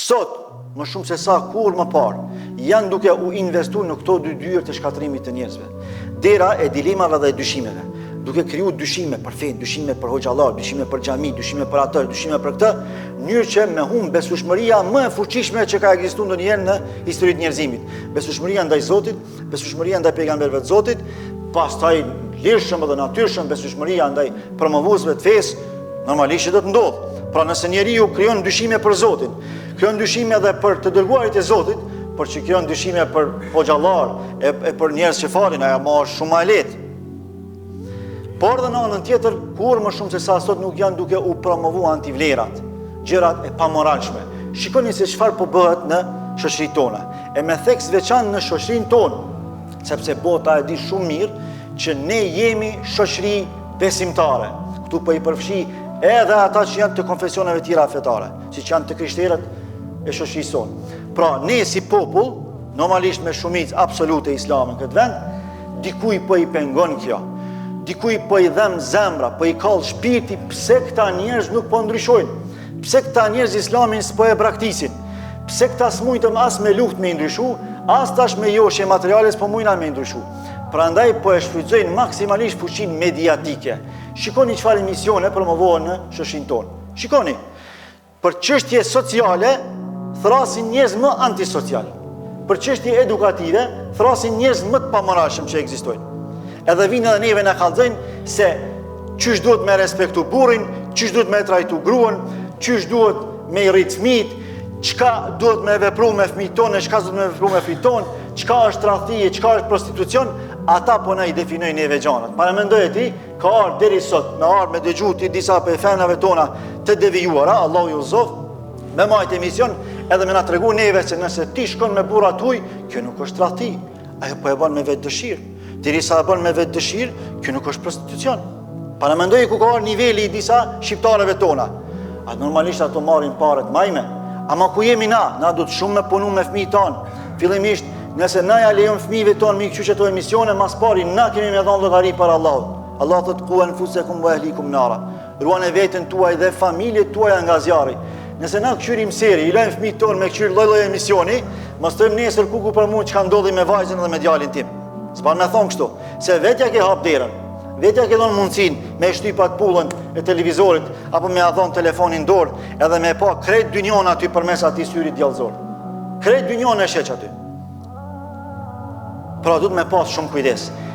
sot, më shumë se sa kur më parë, janë duke u investu në këto dy dyert të shkatrimit të njerëzve. Dera e dilemave dhe dyshimeve. Duke kriju dyshime për fen, dyshime për hoxhallar, dyshime për xhami, dyshime për atë, dyshime për këtë, mënyrë që me humb besueshmëria më e fuqishme që ka ekzistuar ndonjëherë në historitë e njerëzimit. Besueshmëria ndaj Zotit, besueshmëria ndaj pejgamberëve të Zotit, pastaj lirshëm dhe natyrshëm besueshmëria ndaj promovuesve të fesë, normalisht do të ndodhë. Pra nëse njeriu krijon dyshime për Zotin, krijon dyshime edhe për të dërguarit e Zotit, por që krijon dyshime për hoxhallar e për njerëz që falin, ajo më është shumë e lehtë. Por dhe në anën tjetër, kur më shumë se sa sot nuk janë duke u promovu antivlerat, gjërat e pamoralshme. Shikoni se çfarë po bëhet në shoqërinë tonë. E me theks veçantë në shoqërinë tonë, sepse bota e di shumë mirë që ne jemi shoqëri besimtare. Këtu po i përfshi edhe ata që janë të konfesioneve tjera fetare, siç janë të krishterët e shoqërisë tonë. Pra, ne si popull, normalisht me shumicë absolute islame në këtë vend, dikuj po i pengon kjo. Dikuj po i dhem zemra, po i kall shpirti, pse këta njerëz nuk po ndryshojnë? Pse këta njerëz islamin s'po e braktisin? Pse këta s'mujtëm as me luftë me ndryshu, as tash me joshje materiale s'po mujna me ndryshu? Prandaj po e shfrytëzojnë maksimalisht fuqinë mediatike. Shikoni çfarë emisione promovohen në shoqërinë tonë. Shikoni, për çështje sociale thrasin njerëz më antisocial. Për çështje edukative thrasin njerëz më të pamoralshëm që ekzistojnë. Edhe vinë edhe neve në kallëzojnë se qysh duhet me respektu burrin, qysh duhet me trajtu gruan, qysh duhet me i rrit fëmijët, çka duhet me vepru me fëmijët tonë, çka duhet me vepru me fëmijët tonë, çka është tradhtie, çka është prostitucion, ata po na i definojnë neve gjanat. Para mendoje ti, ka ardhur deri sot, me ardhur me dëgju ti disa për femnave tona të devijuara, Allahu ju zof, me majtë emision, edhe me na tregu neve se nëse ti shkon me burra tuj, kjo nuk është tradhti, ajo po e bën me vetë dëshirë. Derisa e bën me vetë dëshirë, kjo nuk është prostitucion. Para mendoj ku ka niveli i disa shqiptarëve tona. A normalisht ato marrin paret majme. Ama ku jemi na? Na duhet shumë me punu me fëmijët tanë. Fillimisht, nëse na ja lejon fëmijëve tonë mi këqysh ato emisione, mas pari na kemi me dhënë llogari para Allahut. Allah thotë ku anfusakum wa ahlikum nara. Ruani veten tuaj dhe familjet tuaja nga zjarri. Nëse na këshyrim seri, i lajmë fëmijët tonë me këqyr lloj emisioni, mos thojmë nesër ku për mua çka ndodhi me vajzën dhe me djalin tim. S'pan me thonë kështu, se vetja ke hap derën, vetja ke dhënë mundësinë me shtypat pullën e televizorit, apo me dhënë telefonin dorë, edhe me pa krejt dynjon aty përmes atij syrit djallëzor. Krejt dynjon e sheq aty. Pra duhet me pas shumë kujdes.